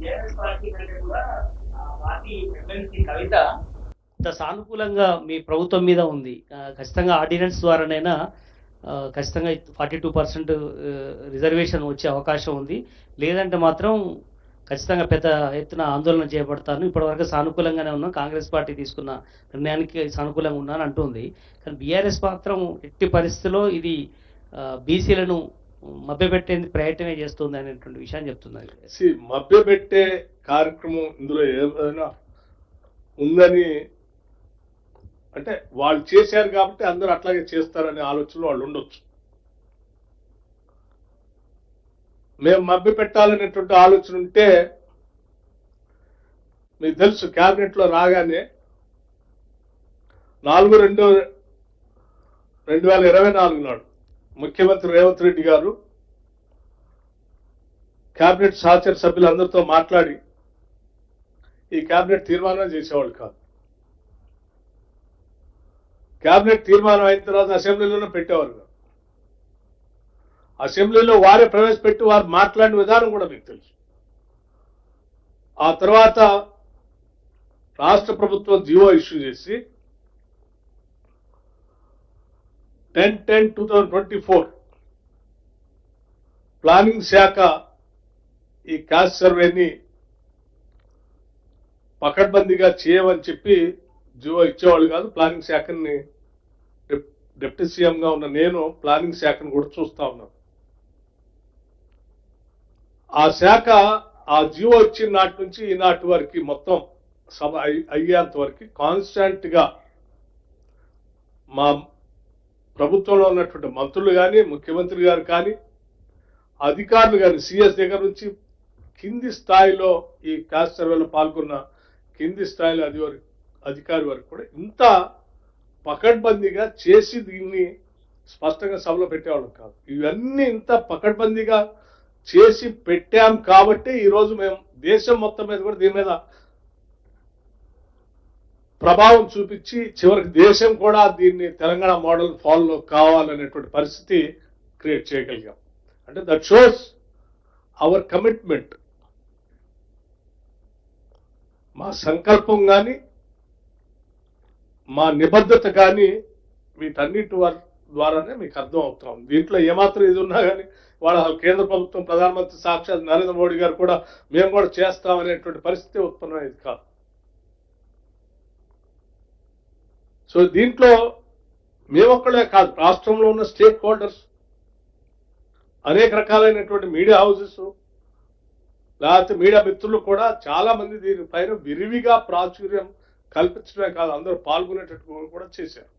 BRS party కంటే కూడా party MLC కవిత ఇంత సానుకూలంగా మీ ప్రభుత్వం మీద ఉంది. ఖచ్చితంగా ఆర్డినెన్స్ ద్వారానైనా ఖచ్చితంగా 42% రిజర్వేషన్ వచ్చే అవకాశం ఉంది. లేదంటే మాత్రం ఖచ్చితంగా పెద్ద ఎత్తున ఆందోళన చేపడతాను. ఇప్పటివరకు సానుకూలంగానే ఉన్నాం, కాంగ్రెస్ పార్టీ తీసుకున్న నిర్ణయానికి సానుకూలంగా ఉన్నాను అంటుంది. కానీ బీఆర్ఎస్ మాత్రం ఎట్టి పరిస్థితుల్లో ఇది బీసీలను మభ్యపెట్టేందుకు ప్రయత్నమే చేస్తుంది అనేటువంటి విషయాన్ని చెప్తున్నారు. మభ్యపెట్టే కార్యక్రమం ఇందులో ఏమైనా ఉందని అంటే వాళ్ళు చేశారు కాబట్టి అందరూ అట్లాగే చేస్తారనే ఆలోచనలో వాళ్ళు ఉండొచ్చు. మేము మభ్య పెట్టాలనేటువంటి ఆలోచన ఉంటే మీకు తెలుసు, క్యాబినెట్లో రాగానే 4/2/2024 నాడు ముఖ్యమంత్రి రేవంత్ రెడ్డి గారు క్యాబినెట్ సహచర సభ్యులందరితో మాట్లాడి ఈ క్యాబినెట్ తీర్మానం చేసేవాళ్ళు కాదు. క్యాబినెట్ తీర్మానం అయిన తర్వాత అసెంబ్లీలోనే పెట్టేవారు కాదు. అసెంబ్లీలో వారే ప్రవేశపెట్టి వారు మాట్లాడిన విధానం కూడా మీకు తెలుసు. ఆ తర్వాత రాష్ట్ర ప్రభుత్వం జీవో ఇష్యూ చేసి 10/10/2024 ప్లానింగ్ శాఖ ఈ క్యాస్ట్ సర్వేని పకడ్బందీగా చేయమని చెప్పి జీవో ఇచ్చేవాళ్ళు కాదు. ప్లానింగ్ శాఖని డిప్యూటీ సీఎంగా ఉన్న నేను ప్లానింగ్ శాఖను కూడా చూస్తా ఉన్నాను. ఆ శాఖ ఆ జీవో ఇచ్చిన నాటి నుంచి ఈనాటి వరకు మొత్తం సభ అయ్యేంత వరకు కాన్స్టాంట్ గా మా ప్రభుత్వంలో ఉన్నటువంటి మంత్రులు కానీ, ముఖ్యమంత్రి గారు కానీ, అధికారులు కానీ, సిఎస్ దగ్గర నుంచి కింది స్థాయిలో ఈ క్యాస్ట్ సర్వేలో పాల్గొన్న కింది స్థాయిలో అధికారి వరకు కూడా ఇంత పకడ్బందీగా చేసి దీన్ని స్పష్టంగా సభలో పెట్టేవాళ్ళం కాదు. ఇవన్నీ ఇంత పకడ్బందీగా చేసి పెట్టాం కాబట్టి ఈరోజు మేము దేశం మొత్తం మీద కూడా దీని మీద ప్రభావం చూపించి చివరికి దేశం కూడా దీన్ని తెలంగాణ మోడల్ ఫాలో కావాలనేటువంటి పరిస్థితి క్రియేట్ చేయగలిగాం. అంటే దట్ షోస్ అవర్ కమిట్మెంట్. మా సంకల్పం కానీ, మా నిబద్ధత కానీ వీటన్నిటి ద్వారానే మీకు అర్థం అవుతాం. దీంట్లో ఏమాత్రం ఇది ఉన్నా కానీ వాళ్ళ కేంద్ర ప్రభుత్వం, ప్రధానమంత్రి సాక్షాత్ నరేంద్ర మోడీ గారు కూడా మేము కూడా చేస్తామనేటువంటి పరిస్థితి ఉత్పన్నమైంది కాదు. సో దీంట్లో మేమొక్కడే కాదు, రాష్ట్రంలో ఉన్న స్టేక్ హోల్డర్స్, అనేక రకాలైనటువంటి మీడియా హౌసెస్, లేకపోతే మీడియా మిత్రులు కూడా చాలా మంది దీనిపైన విరివిగా ప్రాచుర్యం కల్పించడమే కాదు, అందరూ పాల్గొనేటట్టు కూడా చేశారు.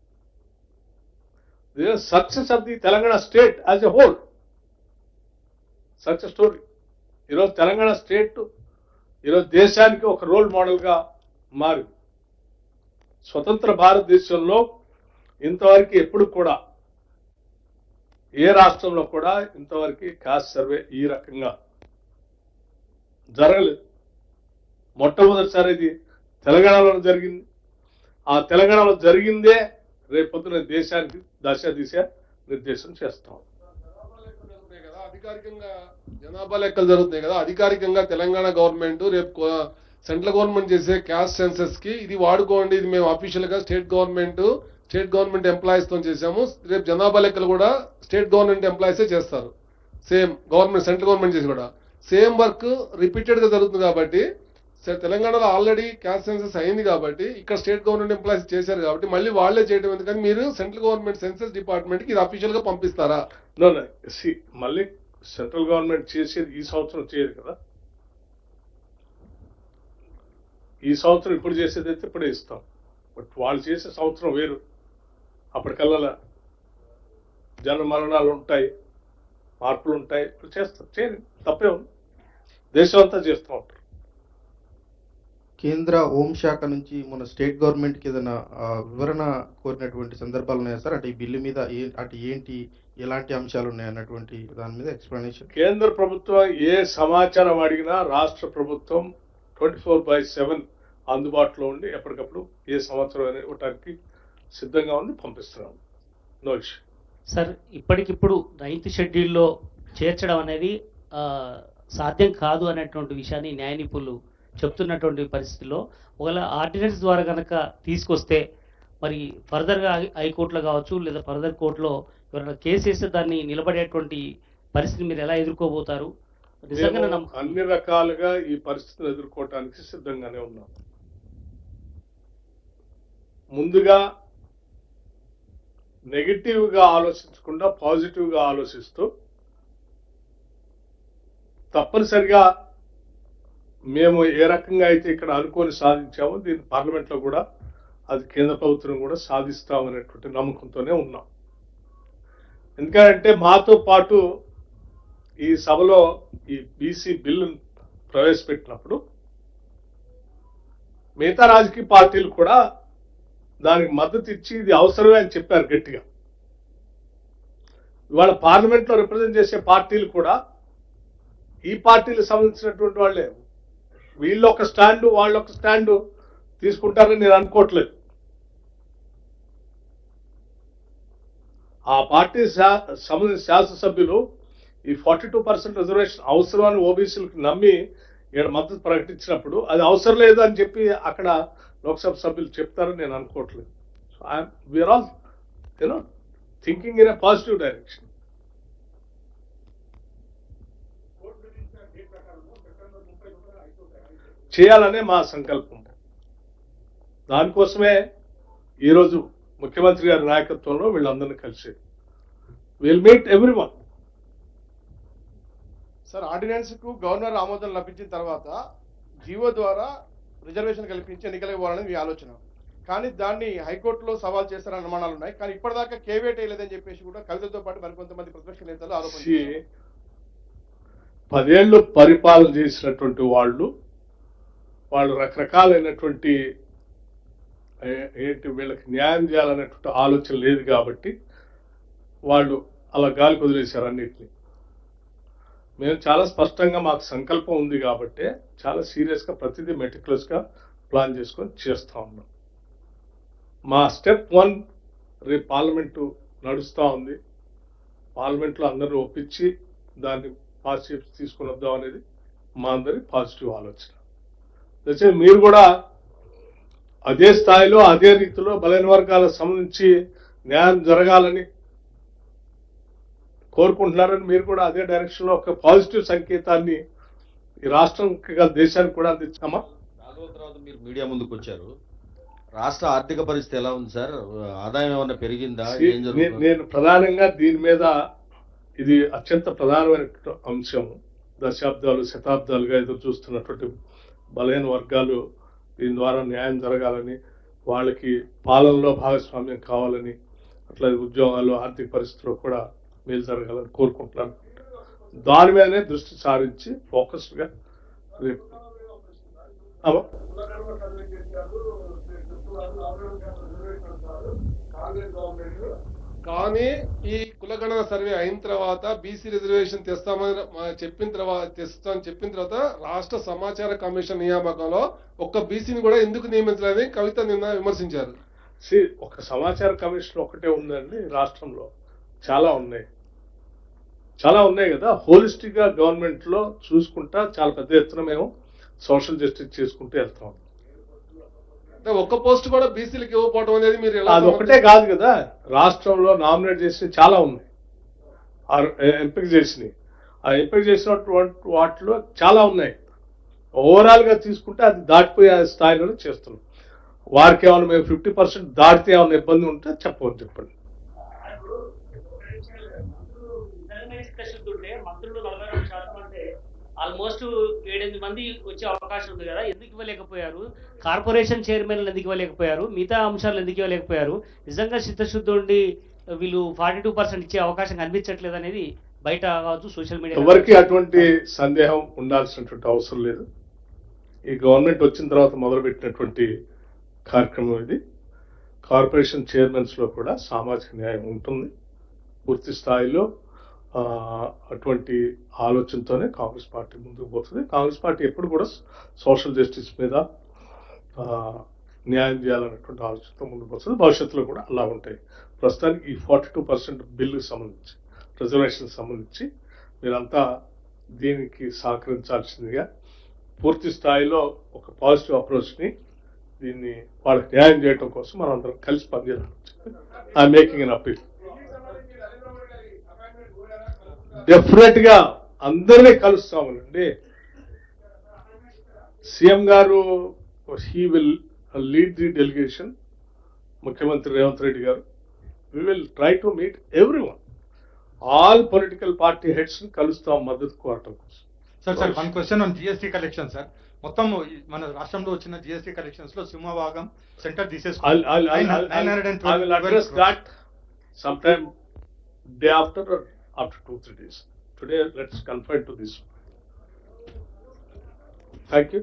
Success of the Telangana state as a whole, such story. ఈరోజు తెలంగాణ స్టేట్ ఈరోజు దేశానికి ఒక రోల్ మోడల్గా మారింది. స్వతంత్ర భారతదేశంలో ఇంతవరకు ఎప్పుడు కూడా ఏ రాష్ట్రంలో కూడా ఇంతవరకు కాస్ట్ సర్వే ఈ రకంగా జరగలేదు. మొట్టమొదటిసారి ఇది తెలంగాణలో జరిగింది. ఆ తెలంగాణలో జరిగిందే రేపొద్దున దేశానికి దశ దిశ నిర్దేశం చేస్తాం. అధికారికంగా జనాభా లెక్కలు జరుగుతున్నాయి కదా, అధికారికంగా తెలంగాణ గవర్నమెంట్ రేపు సెంట్రల్ గవర్నమెంట్ చేసే క్యాస్ట్ సెన్సస్ కి ఇది వాడుకోండి, ఇది మేము అఫీషియల్ గా స్టేట్ గవర్నమెంట్ ఎంప్లాయీస్ తో చేసాము, రేపు జనాభా లెక్కలు కూడా స్టేట్ గవర్నమెంట్ ఎంప్లాయీసే చేస్తారు. సేమ్ గవర్నమెంట్, సెంట్రల్ గవర్నమెంట్ చేసి కూడా సేమ్ వర్క్ రిపీటెడ్ గా జరుగుతుంది. కాబట్టి తెలంగాణలో ఆల్రెడీ క్యాస్ట్ సెన్సస్ అయింది కాబట్టి ఇక్కడ స్టేట్ గవర్నమెంట్ ఎంప్లాయీస్ చేశారు కాబట్టి మళ్ళీ వాళ్లే చేయడం ఎందుకని మీరు సెంట్రల్ గవర్నమెంట్ సెన్సస్ డిపార్ట్మెంట్ కి ఇది అఫీషియల్ గా పంపిస్తారా? మళ్ళీ సెంట్రల్ గవర్నమెంట్ చేసేది ఈ సంవత్సరం చేయదు కదా. ఈ సంవత్సరం ఇప్పుడు చేసేది అయితే ఇప్పుడే ఇస్తాం. బట్ వాళ్ళు చేసే సంవత్సరం వేరు. అప్పటికల్లా జన మరణాలు ఉంటాయి, మార్పులు ఉంటాయి, ఇప్పుడు చేస్తారు. చేయదు, తప్పే ఉంది. దేశం అంతా చేస్తూ ఉంటారు. కేంద్ర హోంశాఖ నుంచి మన స్టేట్ గవర్నమెంట్కి ఏదైనా వివరణ కోరినటువంటి సందర్భాలు ఉన్నాయా సార్? అంటే ఈ బిల్లు మీద ఏంటి, ఎలాంటి అంశాలు ఉన్నాయి అన్నటువంటి దాని మీద ఎక్స్ప్లెనేషన్. కేంద్ర ప్రభుత్వం ఏ సమాచారం అడిగినా రాష్ట్ర ప్రభుత్వం 24/7 అందుబాటులో ఉండి ఎప్పటికప్పుడు ఏ సంవత్సరం ఇవ్వడానికి సిద్ధంగా ఉంది, పంపిస్తున్నాం. No issue. సార్, ఇప్పటికిప్పుడు 9th షెడ్యూల్లో చేర్చడం అనేది సాధ్యం కాదు అనేటువంటి విషయాన్ని న్యాయ నిపుణులు చెప్తున్నటువంటి పరిస్థితుల్లో ఒకవేళ ఆర్డినెన్స్ ద్వారా కనుక తీసుకొస్తే మరి ఫర్దర్గా హైకోర్టులో కావచ్చు లేదా ఫర్దర్ కోర్టులో ఎవరైనా కేసు వేస్తే దాన్ని నిలబడేటువంటి పరిస్థితిని మీరు ఎలా ఎదుర్కోబోతారు? నిజంగా మేము అన్ని రకాలుగా ఈ పరిస్థితిని ఎదుర్కోవటానికి సిద్ధంగానే ఉన్నాం. ముందుగా నెగిటివ్గా ఆలోచించకుండా పాజిటివ్గా ఆలోచిస్తూ తప్పనిసరిగా మేము ఏ రకంగా అయితే ఇక్కడ అనుకోని సాధించామో దీన్ని పార్లమెంట్లో కూడా అది కేంద్ర ప్రభుత్వం కూడా సాధిస్తామనేటువంటి నమ్మకంతోనే ఉన్నాం. ఎందుకంటే మాతో పాటు ఈ సభలో ఈ బీసీ బిల్లును ప్రవేశపెట్టినప్పుడు మిగతా రాజకీయ పార్టీలు కూడా దానికి మద్దతు ఇచ్చి ఇది అవసరమే అని చెప్పారు గట్టిగా. ఇవాళ పార్లమెంట్లో రిప్రజెంట్ చేసే పార్టీలు కూడా ఈ పార్టీలకు సంబంధించినటువంటి వాళ్ళే. వీళ్ళు ఒక స్టాండు వాళ్ళు ఒక స్టాండు తీసుకుంటారని నేను అనుకోవట్లేదు. ఆ పార్టీ సంబంధించిన శాసనసభ్యులు ఈ 42% రిజర్వేషన్ అవసరం అని ఓబీసీలకు నమ్మి ఇక్కడ మద్దతు ప్రకటించినప్పుడు అది అవసరం లేదు అని చెప్పి అక్కడ లోక్సభ సభ్యులు చెప్తారని నేను అనుకోవట్లేదు. So we are all thinking in a positive direction. చేయాలనే మా సంకల్పం. దానికోసమే ఈరోజు ముఖ్యమంత్రి గారి నాయకత్వంలో వీళ్ళందరినీ కలిసి will meet everyone. Sir, ordinance కు గవర్నర్ ఆమోదం లభించిన తర్వాత జీవో ద్వారా రిజర్వేషన్ కల్పించి ఎన్నికలకు పోవాలని మీ ఆలోచన. కానీ దాన్ని హైకోర్టులో సవాల్ చేస్తారన్న అనుమానాలు ఉన్నాయి. కానీ ఇప్పటిదాకా కేవేట్ వేయలేదని చెప్పేసి కూడా కవితతో పాటు మరికొంతమంది ప్రతిపక్ష నేతలు ఆరోపించారు. 10 ఏళ్ళు పరిపాలన చేసినటువంటి వాళ్ళు రకరకాలైనటువంటి ఏంటి వీళ్ళకి న్యాయం చేయాలనేటువంటి ఆలోచన లేదు కాబట్టి వాళ్ళు అలా గాలి వదిలేశారు అన్నిటినీ. మేము చాలా స్పష్టంగా మాకు సంకల్పం ఉంది కాబట్టి చాలా సీరియస్గా ప్రతిదీ మెటిక్యులస్గా ప్లాన్ చేసుకొని చేస్తూ ఉన్నాం. మా స్టెప్ 1 రేపు పార్లమెంటు నడుస్తూ ఉంది. పార్లమెంట్లో అందరూ ఒప్పించి దాన్ని పాజిటివ్ తీసుకుని వద్దాం అనేది మా అందరి పాజిటివ్ ఆలోచన. మీరు కూడా అదే స్థాయిలో అదే రీతిలో బలైన వర్గాలకు సంబంధించి న్యాయం జరగాలని కోరుకుంటున్నారని మీరు కూడా అదే డైరెక్షన్లో ఒక పాజిటివ్ సంకేతాన్ని ఈ రాష్ట్రానికి దేశానికి కూడా అందించామా? తర్వాత మీరు మీడియా ముందుకు వచ్చారు. రాష్ట్ర ఆర్థిక పరిస్థితి ఎలా ఉంది సార్? ఆదాయం ఏమన్నా పెరిగిందా? నేను ప్రధానంగా దీని మీద ఇది అత్యంత ప్రధానమైన అంశం. దశాబ్దాలు శతాబ్దాలుగా ఎదురు చూస్తున్నటువంటి బలైన వర్గాలు దీని ద్వారా న్యాయం జరగాలని, వాళ్ళకి పాలనలో భాగస్వామ్యం కావాలని, అట్లా ఉద్యోగాలు ఆర్థిక పరిస్థితుల్లో కూడా మేలు జరగాలని కోరుకుంటున్నాను. దాని మీదనే దృష్టి సారించి ఫోకస్డ్గా రేపు కానీ ఈ కులగణన సర్వే అయిన తర్వాత బీసీ రిజర్వేషన్ తెస్తామని చెప్పిన తర్వాత రాష్ట్ర సమాచార కమిషన్ నియామకంలో ఒక్క బీసీని కూడా ఎందుకు నియమించలేదని కవిత నిన్న విమర్శించారు. ఒక సమాచార కమిషన్ ఒకటే ఉందండి, రాష్ట్రంలో చాలా ఉన్నాయి కదా. హోలిస్టిక్ గా గవర్నమెంట్ లో చూసుకుంటా చాలా పెద్ద ఎత్తున మేము సోషల్ జస్టిస్ చేసుకుంటూ వెళ్తాం. అంటే ఒక్క పోస్ట్ కూడా బీసీలకు ఇవ్వకపోవడం అనేది మీరు అది ఒకటే కాదు కదా, రాష్ట్రంలో నామినేట్ చేసినవి చాలా ఉన్నాయి, ఎంపిక చేసినవి. ఆ ఎంపిక చేసినటువంటి వాటిలో చాలా ఉన్నాయి. ఓవరాల్ గా తీసుకుంటే అది దాటిపోయే స్థాయిలోనే చేస్తున్నాం. వారికి ఏమైనా మేము 50% దాటితే ఏమైనా ఇబ్బంది ఉంటే చెప్పండి. మంత్రులు 42% అంటే ఆల్మోస్ట్ 7-8 మంది వచ్చే అవకాశం ఉంది కదా, ఎందుకు ఇవ్వలేకపోయారు? కార్పొరేషన్ చైర్మన్లు ఎందుకు ఇవ్వలేకపోయారు? మిగతా అంశాలు ఎందుకు ఇవ్వలేకపోయారు? నిజంగా చిత్తశుద్ధి ఉండి వీళ్ళు 42% ఇచ్చే అవకాశం కనిపించట్లేదు అనేది బయట కావచ్చు, సోషల్ మీడియా. ఎవరికి అటువంటి సందేహం ఉండాల్సినటువంటి అవసరం లేదు. ఈ గవర్నమెంట్ వచ్చిన తర్వాత మొదలుపెట్టినటువంటి కార్యక్రమం ఇది. కార్పొరేషన్ చైర్మన్స్ లో కూడా సామాజిక న్యాయం ఉంటుంది పూర్తి స్థాయిలో. అటువంటి ఆలోచనతోనే కాంగ్రెస్ పార్టీ ముందుకు పోతుంది. కాంగ్రెస్ పార్టీ ఎప్పుడు కూడా సోషల్ జస్టిస్ మీద న్యాయం చేయాలనేటువంటి ఆలోచనతో ముందుకు వస్తుంది. భవిష్యత్తులో కూడా అలా ఉంటాయి. ప్రస్తుతానికి ఈ 42% బిల్లుకి సంబంధించి, రిజర్వేషన్ సంబంధించి మీరంతా దీనికి సహకరించాల్సిందిగా పూర్తి స్థాయిలో ఒక పాజిటివ్ అప్రోచ్ని దీన్ని వాళ్ళకి న్యాయం చేయడం కోసం మనం అందరం కలిసి పనిచేయాలి. I making an appeal. Definite గా అందరినీ కలుస్తామనండి. సీఎం గారు he will lead the delegation, ముఖ్యమంత్రి రేవంత్ రెడ్డి గారు. We will try to meet everyone, all political party heads ని కలుస్తాం మద్దతు కోరటం కోసం. Sir one question on GST collection sir. మొత్తం మన రాష్ట్రంలో వచ్చిన జిఎస్టీ కలెక్షన్స్ లో సింహభాగం సెంటర్ తీసేసుకుంది. I will address that sometime day after or after 2-3 days. Today let's confine to this. Thank you.